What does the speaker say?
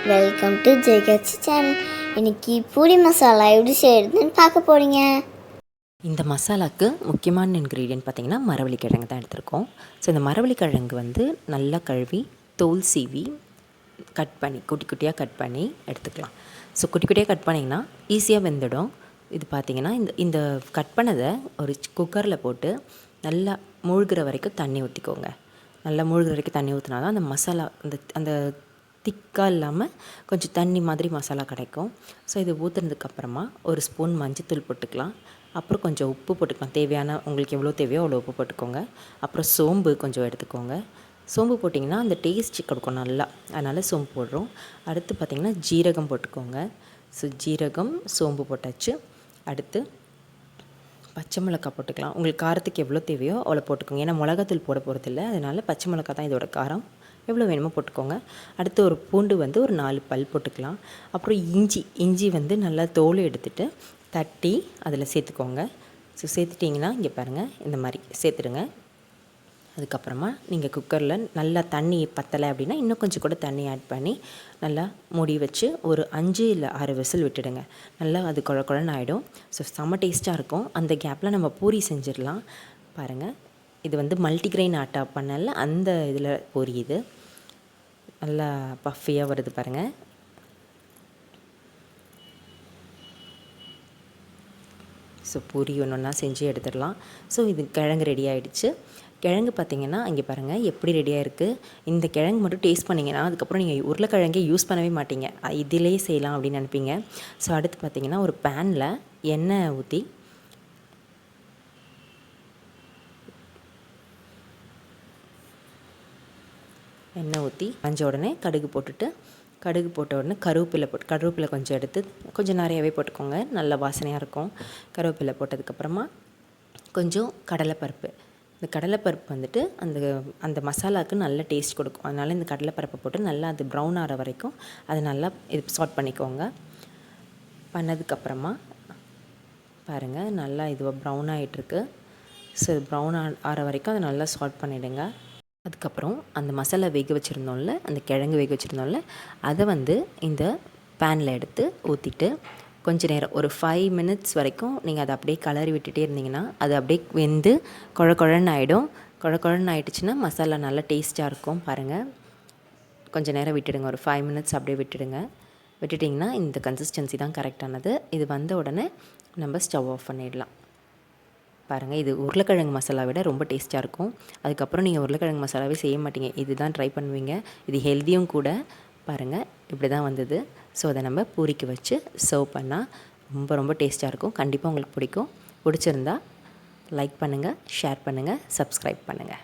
Welcome to ஜெயகாட்சி channel. இன்னைக்கு பூரி மசாலா எப்படி செய்யறதுன்னு பார்க்க போறீங்க. இந்த மசாலாவுக்கு முக்கியமான இன்க்ரீடியன்ட் பார்த்திங்கன்னா மரவள்ளிக்கிழங்கு தான் எடுத்திருக்கோம். ஸோ இந்த மரவள்ளிக்கிழங்கு வந்து நல்லா கழுவி தோல் சீவி கட் பண்ணி குட்டி குட்டியாக கட் பண்ணி எடுத்துக்கலாம். ஸோ குட்டி குட்டியாக கட் பண்ணிங்கன்னா ஈஸியாக வெந்துடும். இது பார்த்திங்கன்னா இந்த இந்த கட் பண்ணதை ஒரு குக்கரில் போட்டு நல்லா மூழ்கிற வரைக்கும் தண்ணி ஊற்றிக்கோங்க. நல்லா மூழ்கிற வரைக்கும் தண்ணி ஊற்றினா தான் அந்த மசாலா அந்த அந்த திக்காக இல்லாமல் கொஞ்சம் தண்ணி மாதிரி மசாலா கிடைக்கும். ஸோ இது ஊற்றுனதுக்கப்புறமா ஒரு ஸ்பூன் மஞ்சத்தூள் போட்டுக்கலாம். அப்புறம் கொஞ்சம் உப்பு போட்டுக்கலாம். தேவையான உங்களுக்கு எவ்வளோ தேவையோ அவ்வளோ உப்பு போட்டுக்கோங்க. அப்புறம் சோம்பு கொஞ்சம் எடுத்துக்கோங்க. சோம்பு போட்டிங்கன்னா அந்த டேஸ்ட் கொடுக்கும் நல்லா, அதனால் சோம்பு போடுறோம். அடுத்து பார்த்திங்கன்னா ஜீரகம் போட்டுக்கோங்க. ஸோ ஜீரகம் சோம்பு போட்டாச்சு. அடுத்து பச்சை மிளகாய் போட்டுக்கலாம். உங்களுக்கு காரத்துக்கு எவ்வளோ தேவையோ அவ்வளோ போட்டுக்கோங்க. ஏன்னா மிளகாத்தூள் போட போகிறதில்ல, அதனால் பச்சை மிளகாய் தான் இதோட காரம். எவ்வளோ வேணுமோ போட்டுக்கோங்க. அடுத்து ஒரு பூண்டு வந்து ஒரு 4 பல் போட்டுக்கலாம். அப்புறம் இஞ்சி வந்து நல்லா தோல் எடுத்துகிட்டு தட்டி அதில் சேர்த்துக்கோங்க. ஸோ சேர்த்துட்டிங்கன்னா இங்கே பாருங்கள், இந்த மாதிரி சேர்த்துடுங்க. அதுக்கப்புறமா நீங்கள் குக்கரில் நல்லா தண்ணி பத்தலை அப்படின்னா இன்னும் கொஞ்சம் கூட தண்ணி ஆட் பண்ணி நல்லா மூடி வச்சு ஒரு 5 இல்லை 6 விசில் விட்டுடுங்க. நல்லா அது குழன்னு ஆகிடும். ஸோ செம்ம டேஸ்ட்டாக இருக்கும். அந்த கேப்பில் நம்ம பூரி செஞ்சிடலாம். பாருங்கள், இது வந்து மல்டிக்ரெயின் ஆட்டா பண்ணல, அந்த இதில் பூரி இது நல்லா பஃபியாக வருது பாருங்கள். ஸோ பூரி ஒன்று ஒன்றா செஞ்சு எடுத்துடலாம். ஸோ இது கிழங்கு ரெடி ஆகிடுச்சு. கிழங்கு பார்த்திங்கன்னா இங்கே பாருங்கள் எப்படி ரெடியாக இருக்குது. இந்த கிழங்கு மட்டும் டேஸ்ட் பண்ணிங்கன்னா அதுக்கப்புறம் நீங்கள் உருளைக்கிழங்கே யூஸ் பண்ணவே மாட்டீங்க, இதிலே செய்யலாம் அப்படின்னு நினைப்பீங்க. ஸோ அடுத்து பார்த்திங்கன்னா ஒரு பேனில் எண்ணெய் ஊற்றி உடனே கடுகு போட்ட உடனே கருவேப்பிலை கொஞ்சம் எடுத்து கொஞ்சம் நிறையாவே போட்டுக்கோங்க, நல்ல வாசனையாக இருக்கும். கருவேப்பிலை போட்டதுக்கப்புறமா கொஞ்சம் கடலைப்பருப்பு. இந்த கடலைப்பருப்பு வந்துட்டு அந்த மசாலாவுக்கு நல்ல டேஸ்ட் கொடுக்கும். அதனால் இந்த கடலைப்பருப்பை போட்டு நல்லா அது ப்ரௌன் ஆகிற வரைக்கும் அதை நல்லா இது சாட் பண்ணிக்கோங்க. பண்ணதுக்கப்புறமா பாருங்கள், நல்லா இதுவாக ப்ரௌன் ஆகிட்டுருக்கு. ஸோ ப்ரௌன் ஆகிற வரைக்கும் அதை நல்லா சாட் பண்ணிவிடுங்க. அதுக்கப்புறம் அந்த மசாலா வேக வச்சுருந்தோம்ல, அந்த கிழங்கு வேக வச்சுருந்தோம்ல, அதை வந்து இந்த பேனில் எடுத்து ஊற்றிட்டு கொஞ்சம் நேரம் ஒரு 5 மினிட்ஸ் வரைக்கும் நீங்கள் அதை அப்படியே கலரி விட்டுட்டே இருந்தீங்கன்னா அது அப்படியே வெந்து குழன்னு ஆகிடும். குழன்னு ஆகிடுச்சுன்னா மசாலா நல்லா டேஸ்ட்டாக இருக்கும். பாருங்கள், கொஞ்சம் நேரம் விட்டுடுங்க, ஒரு 5 மினிட்ஸ் அப்படியே விட்டுட்டிங்கன்னா இந்த கன்சிஸ்டன்சி தான் கரெக்டானது. இது வந்த உடனே நம்ம ஸ்டவ் ஆஃப் பண்ணிடலாம். பாருங்கள், இது உருளைக்கிழங்கு மசாலா விட ரொம்ப டேஸ்ட்டாக இருக்கும். அதுக்கப்புறம் நீங்கள் உருளைக்கிழங்கு மசாலாவே செய்ய மாட்டீங்க, இது தான் ட்ரை பண்ணுவீங்க. இது ஹெல்த்தியும் கூட. பாருங்கள், இப்படி தான் வந்தது. ஸோ அதை நம்ம பூரிக்கு வச்சு சர்வ் பண்ணால் ரொம்ப ரொம்ப டேஸ்ட்டாக இருக்கும். கண்டிப்பாக உங்களுக்கு பிடிக்கும். பிடிச்சிருந்தா லைக் பண்ணுங்கள், ஷேர் பண்ணுங்கள், சப்ஸ்கிரைப் பண்ணுங்கள்.